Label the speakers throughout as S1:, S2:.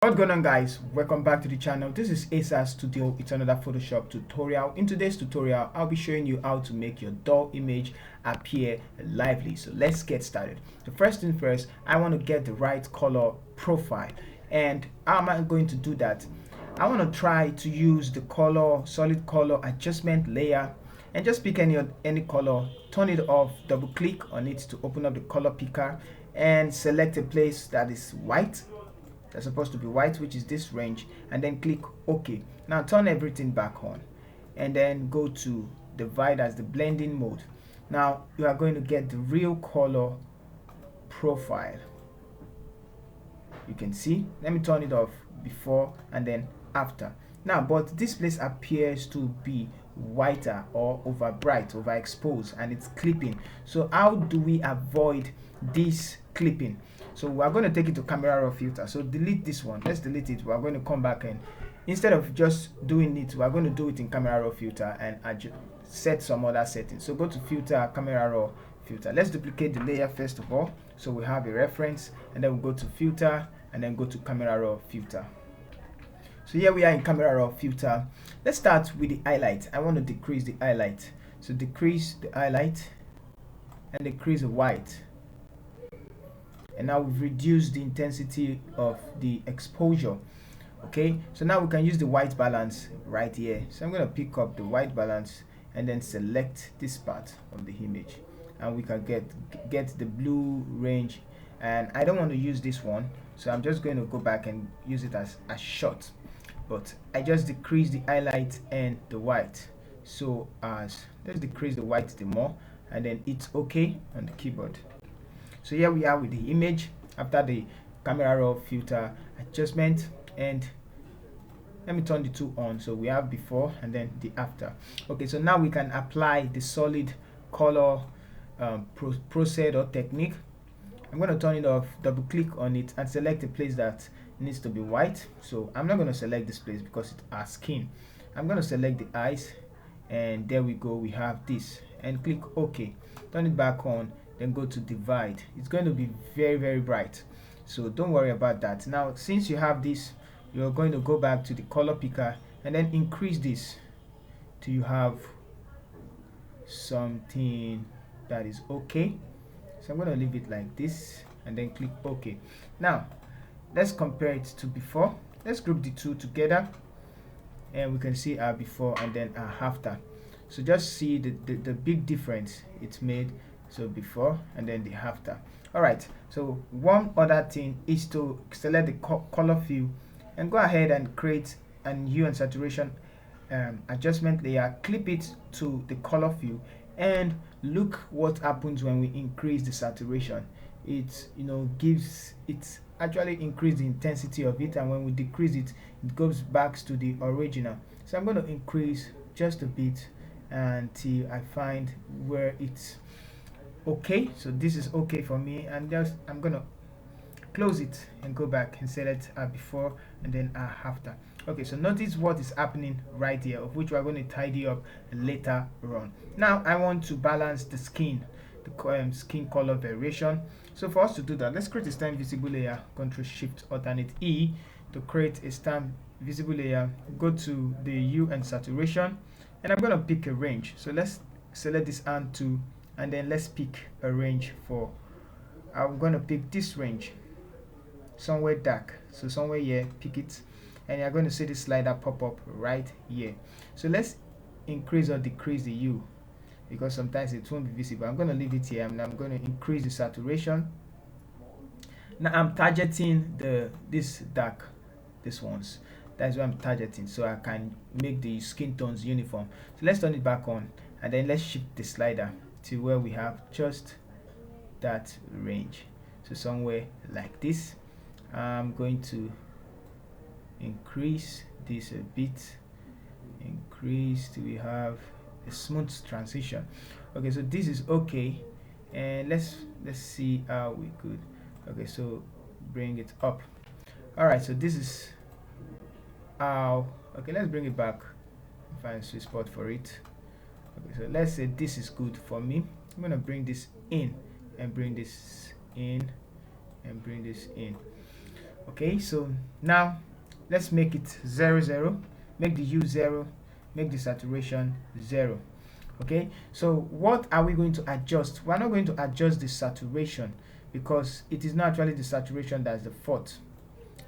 S1: What's going on, guys? Welcome back to the channel. This is ASA Studio. It's another Photoshop tutorial. In today's tutorial, I'll be showing you how to make your dull image appear lively. So let's get started. The first thing first, I want to get the right color profile. And how am I going to do that? I want to try to use the solid color adjustment layer, and just pick any color, turn it off, double click on it to open up the color picker, and select a place that is white. That's supposed to be white, which is this range, and then click OK. Now turn everything back on, and then go to divide as the blending mode. Now you are going to get the real color profile. You can see, let me turn it off before and then after. Now, but this place appears to be whiter or over bright, overexposed, and it's clipping. So how do we avoid this clipping? So we're going to take it to camera raw filter. So delete this one. Let's delete it. We're going to come back, and instead of just doing it, we're going to do it in camera raw filter and set some other settings. So go to filter, camera raw filter. Let's duplicate the layer first of all, so we have a reference, and then we'll go to filter and then go to camera raw filter. So here we are in camera raw filter. Let's start with the highlight. I want to decrease the highlight. So decrease the highlight and decrease the white. And now we've reduced the intensity of the exposure. Okay, so now we can use the white balance right here. So I'm going to pick up the white balance and then select this part of the image, and we can get the blue range. And I don't want to use this one, so I'm just going to go back and use it as a shot. But I just decrease the highlight and the white. So let's decrease the white the more, and then it's OK on the keyboard. So here we are with the image after the camera raw filter adjustment, and let me turn the two on. So we have before and then the after. Okay, so now we can apply the solid color process or technique. I'm going to turn it off, double click on it, and select a place that needs to be white. So I'm not going to select this place because it's our skin. I'm going to select the eyes, and there we go, we have this, and click OK. Turn it back on, then go to divide. It's going to be very bright, so don't worry about that. Now since you have this, you're going to go back to the color picker and then increase this till you have something that is okay. So I'm going to leave it like this and then click OK. Now let's compare it to before. Let's group the two together, and we can see our before and then our after. So just see the big difference it's made. So before and then the after. Alright, so one other thing is to select the color fill and go ahead and create an hue and saturation adjustment layer. Clip it to the color fill, and look what happens when we increase the saturation. It actually increase the intensity of it, and when we decrease it, it goes back to the original. So I'm going to increase just a bit until I find where it's okay. So this is okay for me, and just I'm gonna close it and go back and select before and then after. Okay, so notice what is happening right here, of which we are going to tidy up later on. Now I want to balance the skin, the skin color variation. So for us to do that, let's create a stamp visible layer. Ctrl Shift Alternate E to create a stamp visible layer. Go to the hue and saturation, and I'm going to pick a range. So let's select this and to, and then let's pick a range for, I'm going to pick this range somewhere dark. So somewhere here, pick it, and you're going to see the slider pop up right here. So let's increase or decrease the hue, because sometimes it won't be visible. I'm going to leave it here, and I'm going to increase the saturation. Now I'm targeting this dark, this ones. That's what I'm targeting, so I can make the skin tones uniform. So let's turn it back on, and then let's shift the slider to where we have just that range. So somewhere like this. I'm going to increase this a bit, increase till we have a smooth transition. Okay, so this is okay, and let's see how we could. Okay, so bring it up. All right, so this is how. Okay, let's bring it back, find a sweet spot for it. Okay, so let's say this is good for me. I'm going to bring this in and bring this in and bring this in. Okay, so now let's make it 0 0, make the hue 0, make the saturation 0. Okay, so what are we going to adjust? We're not going to adjust the saturation because it is not actually the saturation that's the fault.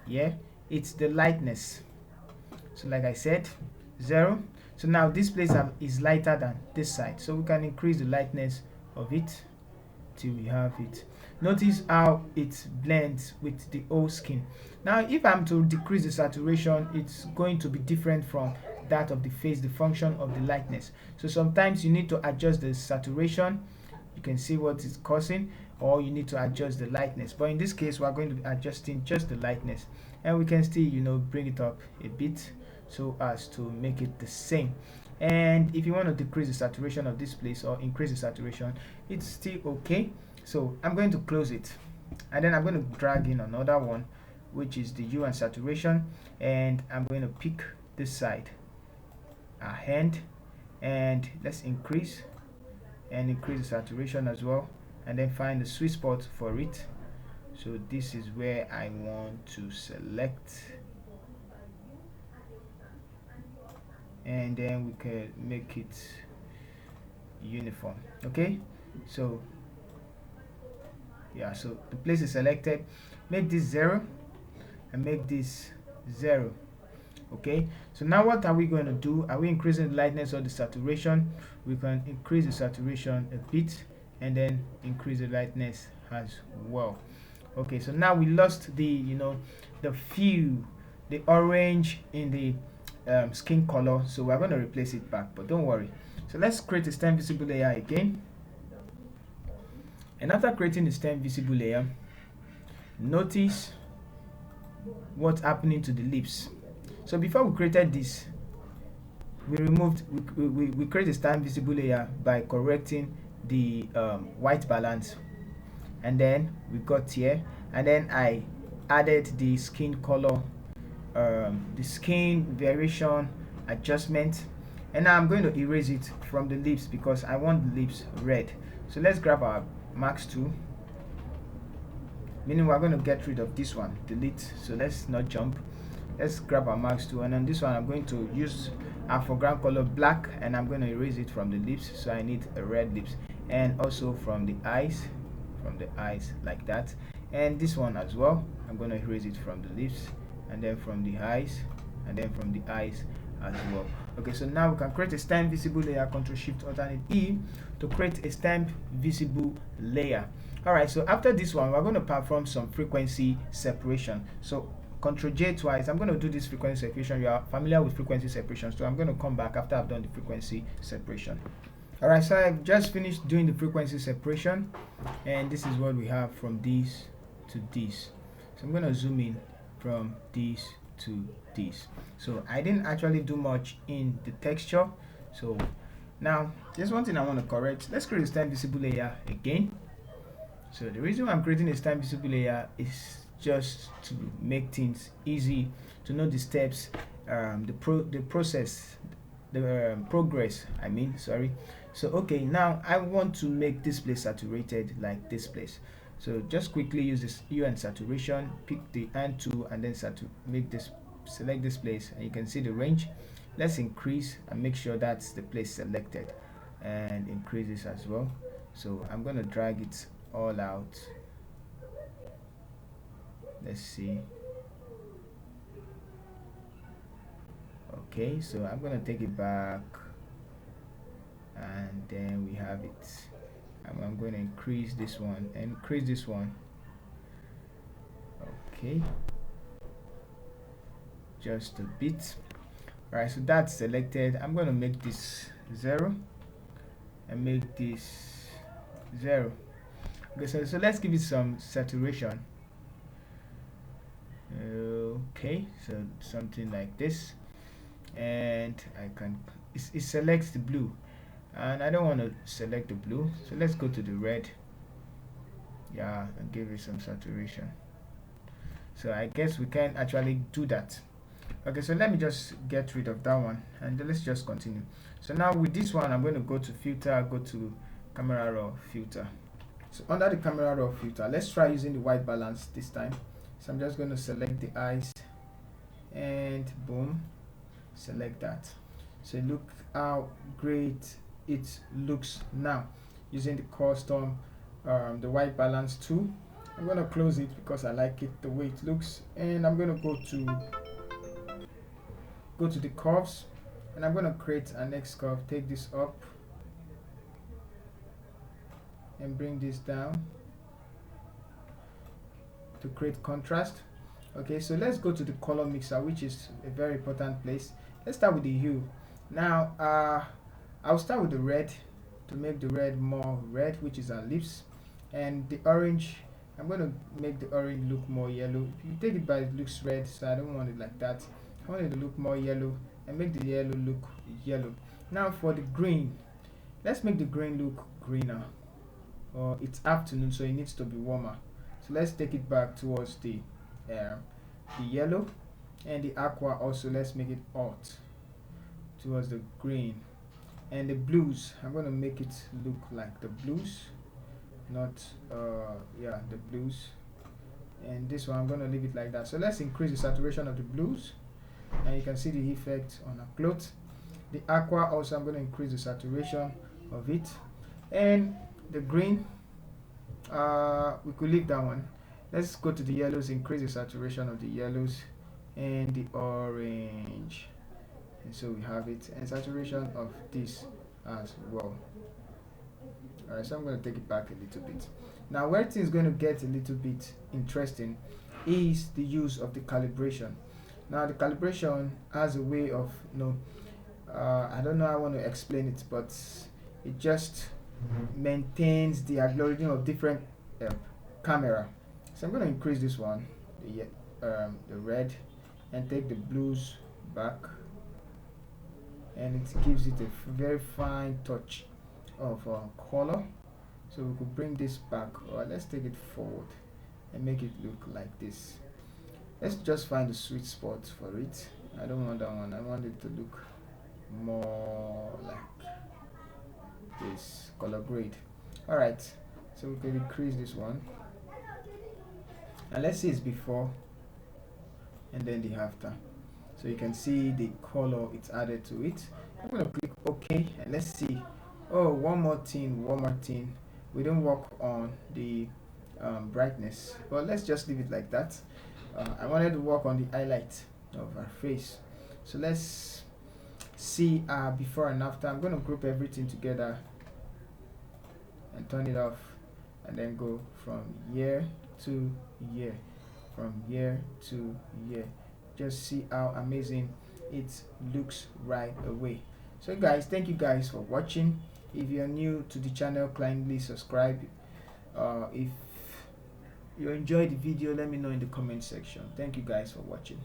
S1: Yeah, it's the lightness. So like I said, 0. So now this place is lighter than this side, so we can increase the lightness of it till we have it. Notice how it blends with the old skin. Now if I'm to decrease the saturation, it's going to be different from that of the face, the function of the lightness. So sometimes you need to adjust the saturation, you can see what it's causing, or you need to adjust the lightness. But in this case, we're going to be adjusting just the lightness, and we can still, bring it up a bit so as to make it the same. And if you want to decrease the saturation of this place or increase the saturation, it's still okay. So I'm going to close it, and then I'm going to drag in another one, which is the hue and saturation, and I'm going to pick this side, a hand, and let's increase the saturation as well, and then find the sweet spot for it. So this is where I want to select, and then we can make it uniform. Okay, so yeah, so the place is selected. Make this 0 and make this 0. Okay, so now what are we going to do? Are we increasing the lightness or the saturation? We can increase the saturation a bit and then increase the lightness as well. Okay, so now we lost the the hue, the orange in the skin color, so we're going to replace it back, but don't worry. So let's create a stem visible layer again, and after creating the stem visible layer, notice what's happening to the lips. So before we created this, we create a stem visible layer by correcting the white balance, and then we got here, and then I added the skin color, the skin variation adjustment, and now I'm going to erase it from the lips because I want the lips red. So let's grab our max tool, meaning we're going to get rid of this one, delete. So let's not jump, let's grab our max tool, and on this one I'm going to use our foreground color black, and I'm going to erase it from the lips. So I need a red lips, and also from the eyes, like that, and this one as well. I'm going to erase it from the lips, and then from the eyes, and then from the eyes as well. Okay, so now we can create a stem visible layer. Ctrl Shift Alternate E to create a stem visible layer. Alright, so after this one, we're going to perform some frequency separation. So Ctrl J twice. I'm going to do this frequency separation. You are familiar with frequency separation, so I'm going to come back after I've done the frequency separation. Alright, so I've just finished doing the frequency separation, and this is what we have from this to this. So I'm going to zoom in from this to this. So I didn't actually do much in the texture. So now there's one thing I want to correct. Let's create a stem visible layer again. So the reason why I'm creating a stem visible layer is just to make things easy, to know the steps, the process, the progress, I mean, sorry. So okay, now I want to make this place saturated like this place. So just quickly use this hue and saturation, pick the hand tool, and then select this place, and you can see the range. Let's increase and make sure that's the place selected, and increase this as well. So I'm going to drag it all out. Let's see. Okay, so I'm going to take it back, and then we have it. I'm going to increase this one and increase this one. Okay, just a bit. Right, so that's selected. I'm going to make this 0 and make this 0. Okay, so let's give it some saturation. Okay, so something like this, and it selects the blue, and I don't want to select the blue, so let's go to the red, yeah, and give it some saturation. So I guess we can actually do that. Okay, so let me just get rid of that one, and let's just continue. So now with this one, I'm going to go to filter, go to camera raw filter. So under the camera raw filter, let's try using the white balance this time. So I'm just going to select the eyes and boom, select that. So look how great it looks now using the custom the white balance tool. I'm going to close it because I like it the way it looks, and I'm going to go to the curves, and I'm going to create an next curve. Take this up and bring this down to create contrast. Okay, so let's go to the color mixer, which is a very important place. Let's start with the hue. Now I'll start with the red to make the red more red, which is our lips, and the orange, I'm going to make the orange look more yellow. If you take it by, it looks red, so I don't want it like that. I want it to look more yellow, and make the yellow look yellow. Now for the green, let's make the green look greener. It's afternoon, so it needs to be warmer. So let's take it back towards the yellow, and the aqua also, let's make it hot towards the green. And the blues, I'm going to make it look like the blues, not the blues. And this one I'm going to leave it like that. So let's increase the saturation of the blues, and you can see the effect on our clothes. The aqua also, I'm going to increase the saturation of it. And the green, we could leave that one. Let's go to the yellows, increase the saturation of the yellows, and the orange. And so we have it, and saturation of this as well. Alright, so I'm going to take it back a little bit. Now where things going to get a little bit interesting is the use of the calibration. Now the calibration has a way of, I don't know how I want to explain it, but it just maintains the algorithm of different camera. So I'm going to increase this one, the red, and take the blues back, and it gives it a very fine touch of color. So we could bring this back, or let's take it forward and make it look like this. Let's just find the sweet spot for it. I don't want that one. I want it to look more like this color grade. All right, so we can increase this one, and let's see it's before and then the after. So you can see the color it's added to it. I'm going to click OK, and let's see. Oh, one more thing. We don't work on the brightness, but let's just leave it like that. I wanted to work on the highlight of our face. So let's see before and after. I'm going to group everything together and turn it off, and then go from year to year, from year to year. Just see how amazing it looks right away. So guys, thank you guys for watching. If you're new to the channel, kindly subscribe. If you enjoyed the video, let me know in the comment section. Thank you guys for watching.